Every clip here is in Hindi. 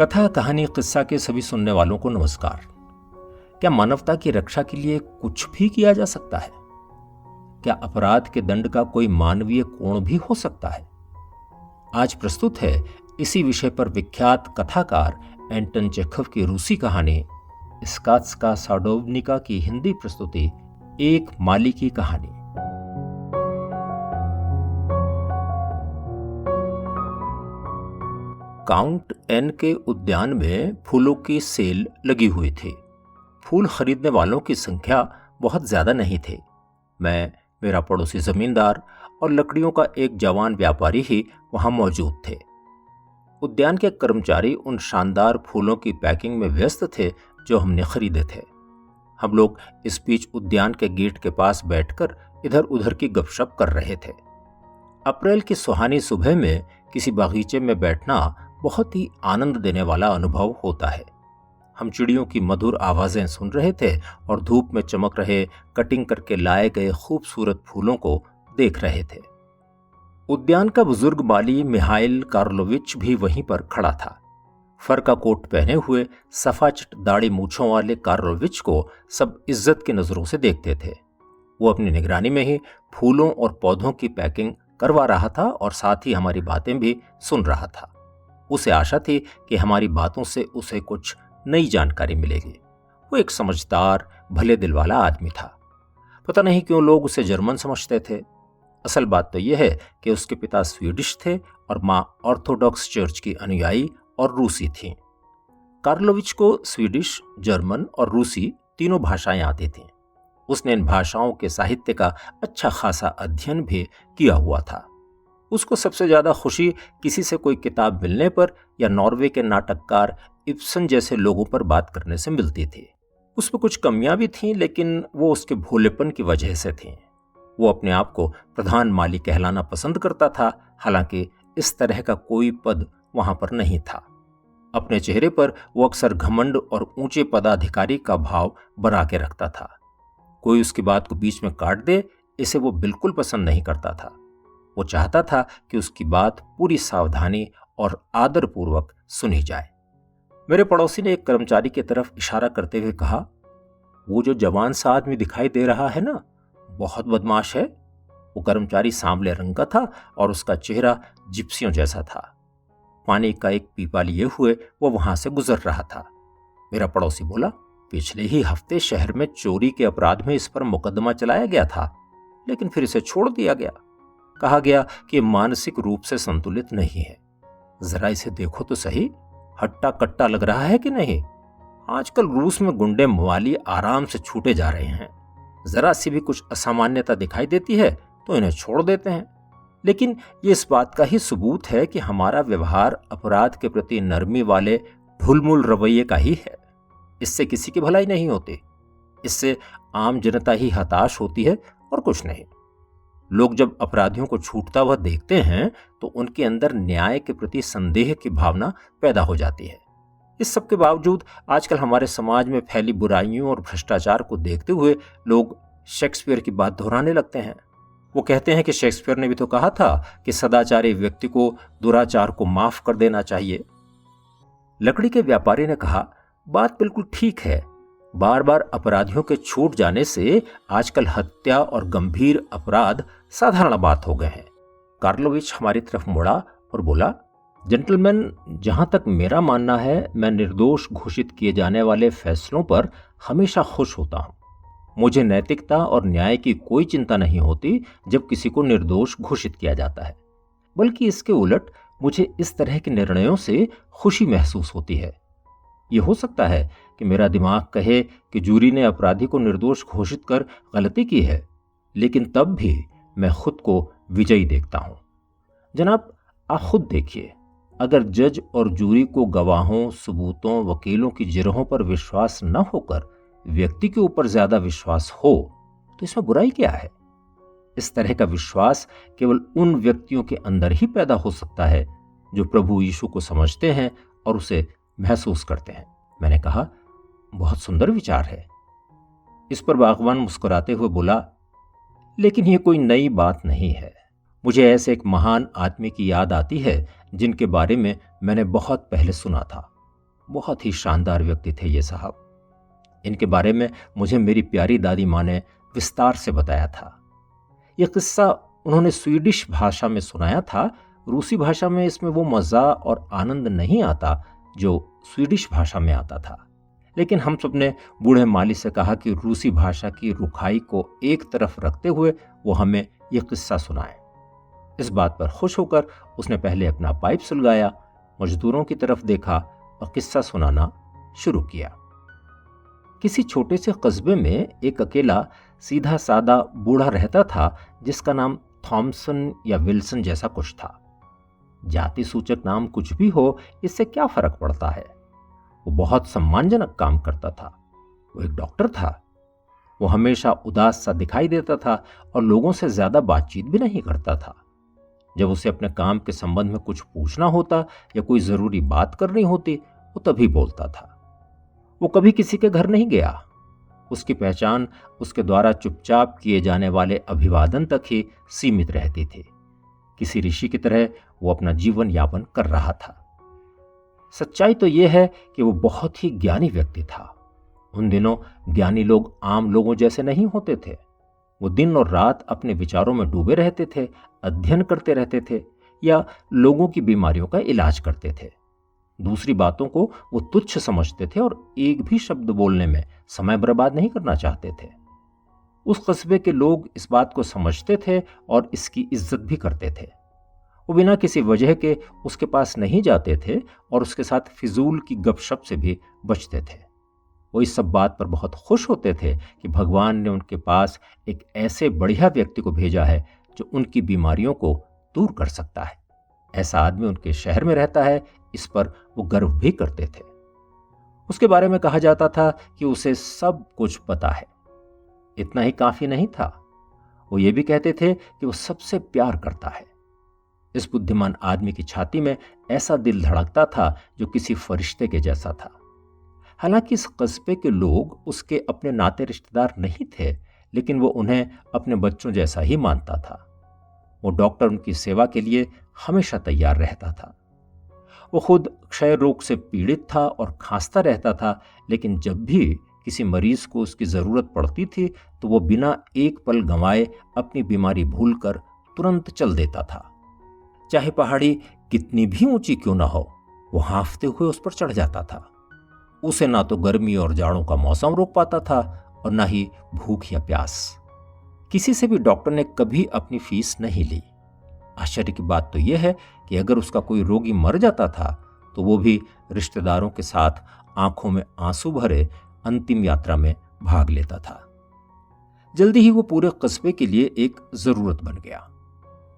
कथा कहानी किस्सा के सभी सुनने वालों को नमस्कार। क्या मानवता की रक्षा के लिए कुछ भी किया जा सकता है? क्या अपराध के दंड का कोई मानवीय कोण भी हो सकता है? आज प्रस्तुत है इसी विषय पर विख्यात कथाकार एंटन चेखव की रूसी कहानी स्कात्स्का साडोवनिका की हिंदी प्रस्तुति एक माली की कहानी। काउंट एन के उद्यान में फूलों की सेल लगी हुई थी। फूल खरीदने वालों की संख्या बहुत ज्यादा नहीं थी। मैं, मेरा पड़ोसी जमींदार और लकड़ियों का एक जवान व्यापारी ही वहां मौजूद थे। उद्यान के कर्मचारी उन शानदार फूलों की पैकिंग में व्यस्त थे जो हमने खरीदे थे। हम लोग इस बीच उद्यान के गेट के पास बैठकर इधर उधर की गपशप कर रहे थे। अप्रैल की सुहानी सुबह में किसी बागीचे में बैठना बहुत ही आनंद देने वाला अनुभव होता है। हम चिड़ियों की मधुर आवाजें सुन रहे थे और धूप में चमक रहे कटिंग करके लाए गए खूबसूरत फूलों को देख रहे थे। उद्यान का बुजुर्ग माली मिहाइल कार्लोविच भी वहीं पर खड़ा था। फर का कोट पहने हुए सफाचट दाढ़ी मूछों वाले कार्लोविच को सब इज्जत की नजरों से देखते थे। वो अपनी निगरानी में ही फूलों और पौधों की पैकिंग करवा रहा था और साथ ही हमारी बातें भी सुन रहा था। उसे आशा थी कि हमारी बातों से उसे कुछ नई जानकारी मिलेगी। वो एक समझदार, भले दिल वाला आदमी था। पता नहीं क्यों लोग उसे जर्मन समझते थे। असल बात तो यह है कि उसके पिता स्वीडिश थे और मां ऑर्थोडॉक्स चर्च की अनुयायी और रूसी थीं। कार्लोविच को स्वीडिश, जर्मन और रूसी तीनों भाषाएं आती थीं। उसने इन भाषाओं के साहित्य का अच्छा खासा अध्ययन भी किया हुआ था। उसको सबसे ज्यादा खुशी किसी से कोई किताब मिलने पर या नॉर्वे के नाटककार इब्सन जैसे लोगों पर बात करने से मिलती थी। उसमें कुछ कमियां भी थीं, लेकिन वो उसके भोलेपन की वजह से थीं। वो अपने आप को प्रधान माली कहलाना पसंद करता था, हालांकि इस तरह का कोई पद वहां पर नहीं था। अपने चेहरे पर वो अक्सर घमंड और ऊंचे पदाधिकारी का भाव बना के रखता था। कोई उसकी बात को बीच में काट दे, इसे वो बिल्कुल पसंद नहीं करता था। वो चाहता था कि उसकी बात पूरी सावधानी और आदरपूर्वक सुनी जाए। मेरे पड़ोसी ने एक कर्मचारी की तरफ इशारा करते हुए कहा, वो जो जवान सा आदमी दिखाई दे रहा है ना, बहुत बदमाश है। वो कर्मचारी सांवले रंग का था और उसका चेहरा जिप्सियों जैसा था। पानी का एक पीपा लिए हुए वो वहां से गुजर रहा था। मेरा पड़ोसी बोला, पिछले ही हफ्ते शहर में चोरी के अपराध में इस पर मुकदमा चलाया गया था, लेकिन फिर इसे छोड़ दिया गया। कहा गया कि मानसिक रूप से संतुलित नहीं है। जरा इसे देखो तो सही, हट्टा कट्टा लग रहा है कि नहीं। आजकल रूस में गुंडे मवाली आराम से छूटे जा रहे हैं। जरा सी भी कुछ असामान्यता दिखाई देती है तो इन्हें छोड़ देते हैं। लेकिन ये इस बात का ही सबूत है कि हमारा व्यवहार अपराध के प्रति नरमी वाले ढुलमुल रवैये का ही है। इससे किसी की भलाई नहीं होती। इससे आम जनता ही हताश होती है और कुछ नहीं। लोग जब अपराधियों को छूटता हुआ देखते हैं तो उनके अंदर न्याय के प्रति संदेह की भावना पैदा हो जाती है। इस सब के बावजूद आजकल हमारे समाज में फैली बुराइयों और भ्रष्टाचार को देखते हुए लोग शेक्सपियर की बात दोहराने लगते हैं। वो कहते हैं कि शेक्सपियर ने भी तो कहा था कि सदाचारी व्यक्ति को दुराचार को माफ कर देना चाहिए। लकड़ी के व्यापारी ने कहा, बात बिल्कुल ठीक है। बार बार अपराधियों के छूट जाने से आजकल हत्या और गंभीर अपराध साधारण बात हो गए हैं। कार्लोविच हमारी तरफ मुड़ा और बोला, जेंटलमैन, जहां तक मेरा मानना है, मैं निर्दोष घोषित किए जाने वाले फैसलों पर हमेशा खुश होता हूं। मुझे नैतिकता और न्याय की कोई चिंता नहीं होती जब किसी को निर्दोष घोषित किया जाता है, बल्कि इसके उलट मुझे इस तरह के निर्णयों से खुशी महसूस होती है। यह हो सकता है कि मेरा दिमाग कहे कि जूरी ने अपराधी को निर्दोष घोषित कर गलती की है, लेकिन तब भी मैं खुद को विजयी देखता हूं। जनाब, आप खुद देखिए, अगर जज और जूरी को गवाहों, सबूतों, वकीलों की जिरहों पर विश्वास न होकर व्यक्ति के ऊपर ज्यादा विश्वास हो तो इसमें बुराई क्या है? इस तरह का विश्वास केवल उन व्यक्तियों के अंदर ही पैदा हो सकता है जो प्रभु यीशु को समझते हैं और उसे महसूस करते हैं। मैंने कहा, बहुत सुंदर विचार है। इस पर बागवान मुस्कुराते हुए बोला, लेकिन यह कोई नई बात नहीं है। मुझे ऐसे एक महान आदमी की याद आती है जिनके बारे में मैंने बहुत पहले सुना था। बहुत ही शानदार व्यक्ति थे ये साहब। इनके बारे में मुझे मेरी प्यारी दादी माँ ने विस्तार से बताया था। यह किस्सा उन्होंने स्वीडिश भाषा में सुनाया था। रूसी भाषा में इसमें वो मज़ा और आनंद नहीं आता जो स्वीडिश भाषा में आता था। लेकिन हम सब ने बूढ़े माली से कहा कि रूसी भाषा की रुखाई को एक तरफ रखते हुए वो हमें यह किस्सा सुनाए। इस बात पर खुश होकर उसने पहले अपना पाइप सुलगाया, मजदूरों की तरफ देखा और किस्सा सुनाना शुरू किया। किसी छोटे से कस्बे में एक अकेला सीधा सादा बूढ़ा रहता था जिसका नाम थॉमसन या विल्सन जैसा कुछ था। जाति सूचक नाम कुछ भी हो, इससे क्या फर्क पड़ता है। वो बहुत सम्मानजनक काम करता था। वो एक डॉक्टर था। वो हमेशा उदास सा दिखाई देता था और लोगों से ज्यादा बातचीत भी नहीं करता था। जब उसे अपने काम के संबंध में कुछ पूछना होता या कोई जरूरी बात करनी होती, वो तभी बोलता था। वो कभी किसी के घर नहीं गया। उसकी पहचान उसके द्वारा चुपचाप किए जाने वाले अभिवादन तक ही सीमित रहती थी। किसी ऋषि की तरह वो अपना जीवन यापन कर रहा था। सच्चाई तो यह है कि वो बहुत ही ज्ञानी व्यक्ति था। उन दिनों ज्ञानी लोग आम लोगों जैसे नहीं होते थे। वो दिन और रात अपने विचारों में डूबे रहते थे, अध्ययन करते रहते थे या लोगों की बीमारियों का इलाज करते थे। दूसरी बातों को वो तुच्छ समझते थे और एक भी शब्द बोलने में समय बर्बाद नहीं करना चाहते थे। उस कस्बे के लोग इस बात को समझते थे और इसकी इज्जत भी करते थे। वो बिना किसी वजह के उसके पास नहीं जाते थे और उसके साथ फिजूल की गपशप से भी बचते थे। वो इस सब बात पर बहुत खुश होते थे कि भगवान ने उनके पास एक ऐसे बढ़िया व्यक्ति को भेजा है जो उनकी बीमारियों को दूर कर सकता है। ऐसा आदमी उनके शहर में रहता है, इस पर वो गर्व भी करते थे। उसके बारे में कहा जाता था कि उसे सब कुछ पता है। इतना ही काफी नहीं था, वो ये भी कहते थे कि वो सबसे प्यार करता है। इस बुद्धिमान आदमी की छाती में ऐसा दिल धड़कता था जो किसी फरिश्ते के जैसा था। हालांकि इस कस्बे के लोग उसके अपने नाते रिश्तेदार नहीं थे, लेकिन वो उन्हें अपने बच्चों जैसा ही मानता था। वो डॉक्टर उनकी सेवा के लिए हमेशा तैयार रहता था। वो खुद क्षय रोग से पीड़ित था और खांसता रहता था, लेकिन जब भी किसी मरीज को उसकी जरूरत पड़ती थी तो वो बिना एक पल गंवाए अपनी बीमारी भूलकर तुरंत चल देता था। चाहे पहाड़ी कितनी भी ऊंची क्यों ना हो, वो हाँफते हुए उस पर चढ़ जाता था। उसे ना तो गर्मी और जाड़ों का मौसम रोक पाता था और ना ही भूख या प्यास। किसी से भी डॉक्टर ने कभी अपनी फीस नहीं ली। आश्चर्य की बात तो यह है कि अगर उसका कोई रोगी मर जाता था तो वो भी रिश्तेदारों के साथ आंखों में आंसू भरे अंतिम यात्रा में भाग लेता था। जल्दी ही वो पूरे कस्बे के लिए एक जरूरत बन गया।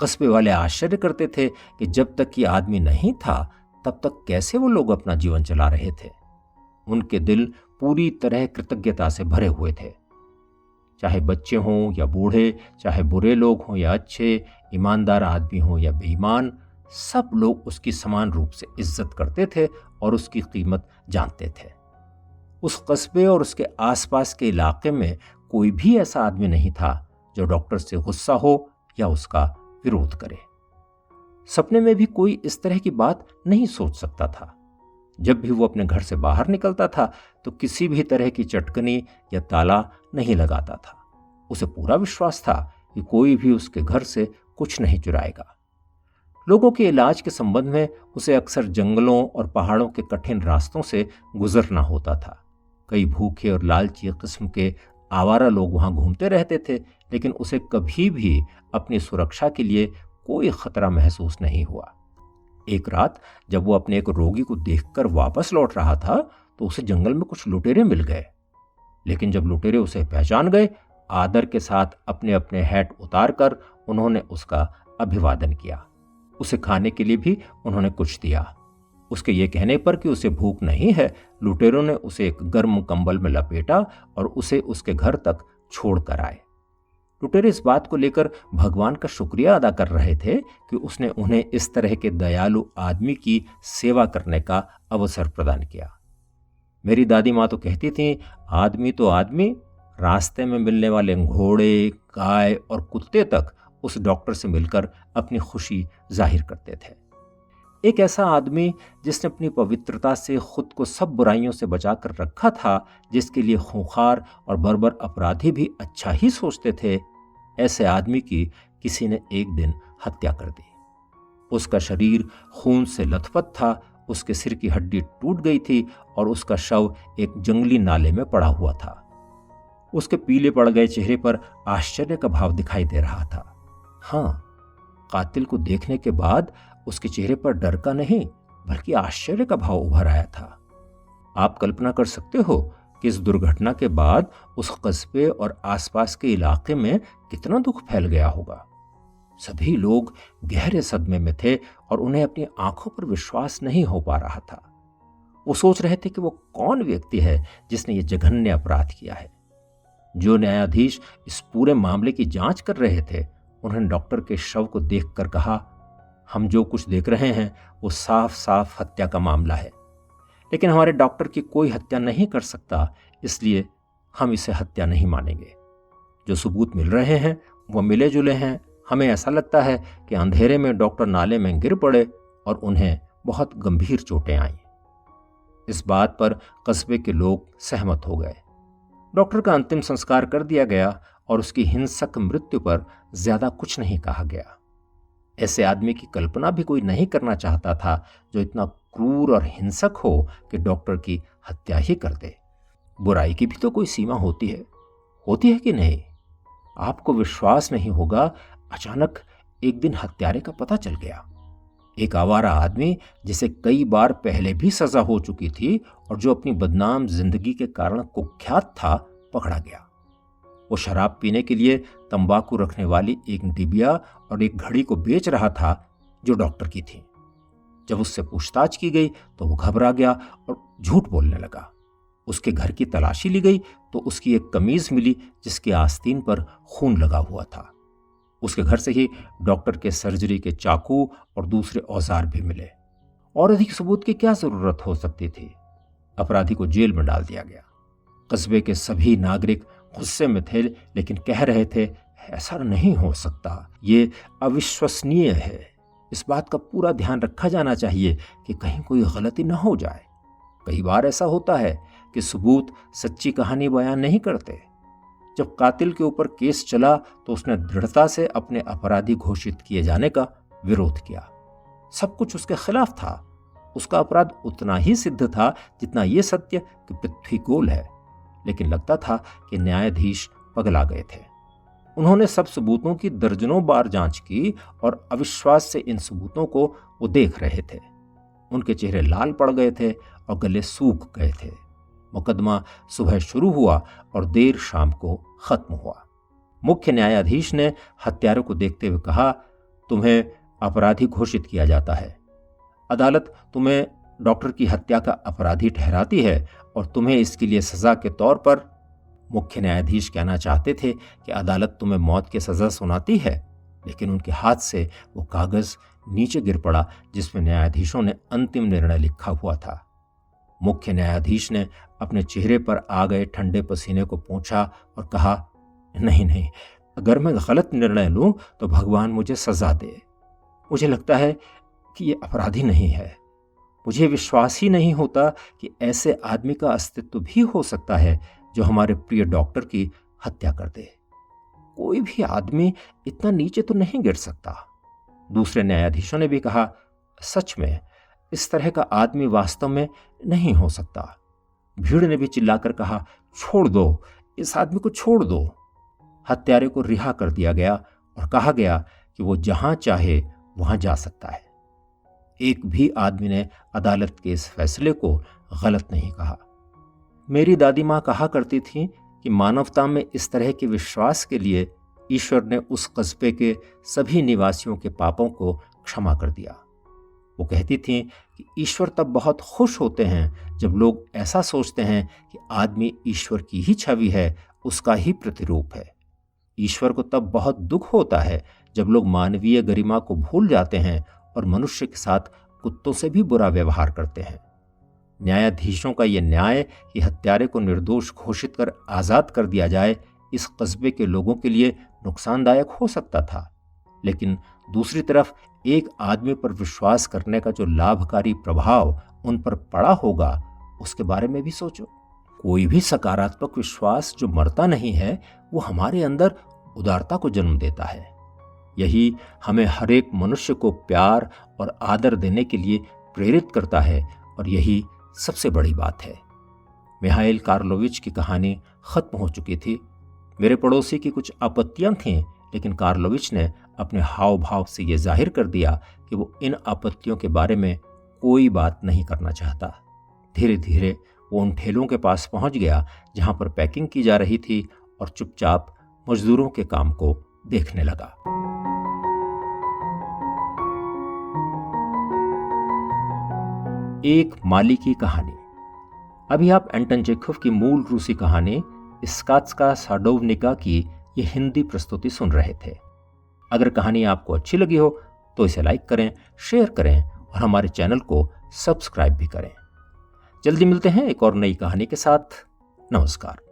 कस्बे वाले आश्चर्य करते थे कि जब तक ये आदमी नहीं था तब तक कैसे वो लोग अपना जीवन चला रहे थे। उनके दिल पूरी तरह कृतज्ञता से भरे हुए थे। चाहे बच्चे हों या बूढ़े, चाहे बुरे लोग हों या अच्छे, ईमानदार आदमी हों या बेईमान, सब लोग उसकी समान रूप से इज्जत करते थे और उसकी कीमत जानते थे। उस कस्बे और उसके आसपास के इलाके में कोई भी ऐसा आदमी नहीं था जो डॉक्टर से गुस्सा हो या उसका विरोध करे। सपने में भी कोई इस तरह की बात नहीं सोच सकता था। जब भी वो अपने घर से बाहर निकलता था तो किसी भी तरह की चटकनी या ताला नहीं लगाता था। उसे पूरा विश्वास था कि कोई भी उसके घर से कुछ नहीं चुराएगा। लोगों के इलाज के संबंध में उसे अक्सर जंगलों और पहाड़ों के कठिन रास्तों से गुजरना होता था। कई भूखे और लालची किस्म के आवारा लोग वहां घूमते रहते थे, लेकिन उसे कभी भी अपनी सुरक्षा के लिए कोई खतरा महसूस नहीं हुआ। एक रात जब वो अपने एक रोगी को देखकर वापस लौट रहा था तो उसे जंगल में कुछ लुटेरे मिल गए। लेकिन जब लुटेरे उसे पहचान गए, आदर के साथ अपने अपने हैट उतारकर उन्होंने उसका अभिवादन किया। उसे खाने के लिए भी उन्होंने कुछ दिया। उसके ये कहने पर कि उसे भूख नहीं है, लुटेरों ने उसे एक गर्म कंबल में लपेटा और उसे उसके घर तक छोड़ कर आए। लुटेरे इस बात को लेकर भगवान का शुक्रिया अदा कर रहे थे कि उसने उन्हें इस तरह के दयालु आदमी की सेवा करने का अवसर प्रदान किया। मेरी दादी माँ तो कहती थी, आदमी तो आदमी, रास्ते में मिलने वाले घोड़े, गाय और कुत्ते तक उस डॉक्टर से मिलकर अपनी खुशी जाहिर करते थे। एक ऐसा आदमी जिसने अपनी पवित्रता से खुद को सब बुराइयों से बचा कर रखा था, जिसके लिए खूंखार और बर्बर अपराधी भी अच्छा ही सोचते थे, ऐसे आदमी की किसी ने एक दिन हत्या कर दी। उसका शरीर खून से लथपथ था, उसके सिर की हड्डी टूट गई थी और उसका शव एक जंगली नाले में पड़ा हुआ था। उसके पीले पड़ गए चेहरे पर आश्चर्य का भाव दिखाई दे रहा था। हाँ, कातिल को देखने के बाद उसके चेहरे पर डर का नहीं बल्कि आश्चर्य का भाव उभर आया था। आप कल्पना कर सकते हो कि इस दुर्घटना के बाद उस कस्बे और आसपास के इलाके में कितना दुख फैल गया होगा। सभी लोग गहरे सदमे में थे और उन्हें अपनी आंखों पर विश्वास नहीं हो पा रहा था। वो सोच रहे थे कि वो कौन व्यक्ति है जिसने ये जघन्य अपराध किया है। जो न्यायाधीश इस पूरे मामले की जांच कर रहे थे, उन्होंने डॉक्टर के शव को देखकर कहा, हम जो कुछ देख रहे हैं वो साफ साफ हत्या का मामला है, लेकिन हमारे डॉक्टर की कोई हत्या नहीं कर सकता, इसलिए हम इसे हत्या नहीं मानेंगे। जो सबूत मिल रहे हैं वो मिले जुले हैं। हमें ऐसा लगता है कि अंधेरे में डॉक्टर नाले में गिर पड़े और उन्हें बहुत गंभीर चोटें आईं। इस बात पर कस्बे के लोग सहमत हो गए। डॉक्टर का अंतिम संस्कार कर दिया गया और उसकी हिंसक मृत्यु पर ज्यादा कुछ नहीं कहा गया। ऐसे आदमी की कल्पना भी कोई नहीं करना चाहता था जो इतना क्रूर और हिंसक हो कि डॉक्टर की हत्या ही कर दे। बुराई की भी तो कोई सीमा होती है कि नहीं? आपको विश्वास नहीं होगा, अचानक एक दिन हत्यारे का पता चल गया। एक आवारा आदमी जिसे कई बार पहले भी सजा हो चुकी थी और जो अपनी बदनाम जिंदगी के कारण कुख्यात था, पकड़ा गया। वो शराब पीने के लिए तंबाकू रखने वाली एक डिबिया और एक घड़ी को बेच रहा था जो डॉक्टर की थी। जब उससे पूछताछ की गई तो वो घबरा गया और झूठ बोलने लगा। उसके घर की तलाशी ली गई तो उसकी एक कमीज मिली जिसकी आस्तीन पर खून लगा हुआ था। उसके घर से ही डॉक्टर के सर्जरी के चाकू और दूसरे औजार भी मिले। और अधिक सबूत की क्या जरूरत हो सकती थी? अपराधी को जेल में डाल दिया गया। कस्बे के सभी नागरिक गुस्से में थे, लेकिन कह रहे थे, ऐसा नहीं हो सकता, ये अविश्वसनीय है। इस बात का पूरा ध्यान रखा जाना चाहिए कि कहीं कोई गलती न हो जाए। कई बार ऐसा होता है कि सबूत सच्ची कहानी बयान नहीं करते। जब कातिल के ऊपर केस चला तो उसने दृढ़ता से अपने अपराधी घोषित किए जाने का विरोध किया। सब कुछ उसके खिलाफ था। उसका अपराध उतना ही सिद्ध था जितना यह सत्य कि पृथ्वी गोल है। लेकिन लगता था कि न्यायाधीश पगला गए थे। उन्होंने सब सबूतों की दर्जनों बार जांच की और अविश्वास से इन सबूतों को वो देख रहे थे। उनके चेहरे लाल पड़ गए थे और गले सूख गए थे। मुकदमा सुबह शुरू हुआ और देर शाम को खत्म हुआ। मुख्य न्यायाधीश ने हत्यारों को देखते हुए कहा, तुम्हें अपराधी घोषित किया जाता है। अदालत तुम्हें डॉक्टर की हत्या का अपराधी ठहराती है और तुम्हें इसके लिए सजा के तौर पर, मुख्य न्यायाधीश कहना चाहते थे कि अदालत तुम्हें मौत की सजा सुनाती है, लेकिन उनके हाथ से वो कागज नीचे गिर पड़ा जिसमें न्यायाधीशों ने अंतिम निर्णय लिखा हुआ था। मुख्य न्यायाधीश ने अपने चेहरे पर आ गए ठंडे पसीने को पोंछा और कहा, नहीं, अगर मैं गलत निर्णय लूं तो भगवान मुझे सजा दे। मुझे लगता है कि ये अपराधी नहीं है। मुझे विश्वास ही नहीं होता कि ऐसे आदमी का अस्तित्व भी हो सकता है जो हमारे प्रिय डॉक्टर की हत्या कर दे। कोई भी आदमी इतना नीचे तो नहीं गिर सकता। दूसरे न्यायाधीशों ने भी कहा, सच में इस तरह का आदमी वास्तव में नहीं हो सकता। भीड़ ने भी चिल्लाकर कहा, छोड़ दो, इस आदमी को छोड़ दो। हत्यारे को रिहा कर दिया गया और कहा गया कि वो जहां चाहे वहां जा सकता है। एक भी आदमी ने अदालत के इस फैसले को गलत नहीं कहा। मेरी दादी माँ कहा करती थी कि मानवता में इस तरह के विश्वास के लिए ईश्वर ने उस कस्बे के सभी निवासियों के पापों को क्षमा कर दिया। वो कहती थीं कि ईश्वर तब बहुत खुश होते हैं जब लोग ऐसा सोचते हैं कि आदमी ईश्वर की ही छवि है, उसका ही प्रतिरूप है। ईश्वर को तब बहुत दुख होता है जब लोग मानवीय गरिमा को भूल जाते हैं और मनुष्य के साथ कुत्तों से भी बुरा व्यवहार करते हैं। न्यायाधीशों का यह न्याय कि हत्यारे को निर्दोष घोषित कर आजाद कर दिया जाए, इस कस्बे के लोगों के लिए नुकसानदायक हो सकता था, लेकिन दूसरी तरफ एक आदमी पर विश्वास करने का जो लाभकारी प्रभाव उन पर पड़ा होगा उसके बारे में भी सोचो। कोई भी सकारात्मक विश्वास जो मरता नहीं है वो हमारे अंदर उदारता को जन्म देता है। यही हमें हर एक मनुष्य को प्यार और आदर देने के लिए प्रेरित करता है और यही सबसे बड़ी बात है। मिहाइल कार्लोविच की कहानी खत्म हो चुकी थी। मेरे पड़ोसी की कुछ आपत्तियां थीं, लेकिन कार्लोविच ने अपने हाव भाव से यह जाहिर कर दिया कि वो इन आपत्तियों के बारे में कोई बात नहीं करना चाहता। धीरे धीरे वो उन ठेलों के पास पहुंच गया जहां पर पैकिंग की जा रही थी और चुपचाप मजदूरों के काम को देखने लगा। एक माली की कहानी। अभी आप एंटन चेखोव की मूल रूसी कहानी स्कात्स्का साडोवनिका की ये हिंदी प्रस्तुति सुन रहे थे। अगर कहानी आपको अच्छी लगी हो तो इसे लाइक करें, शेयर करें और हमारे चैनल को सब्सक्राइब भी करें। जल्दी मिलते हैं एक और नई कहानी के साथ। नमस्कार।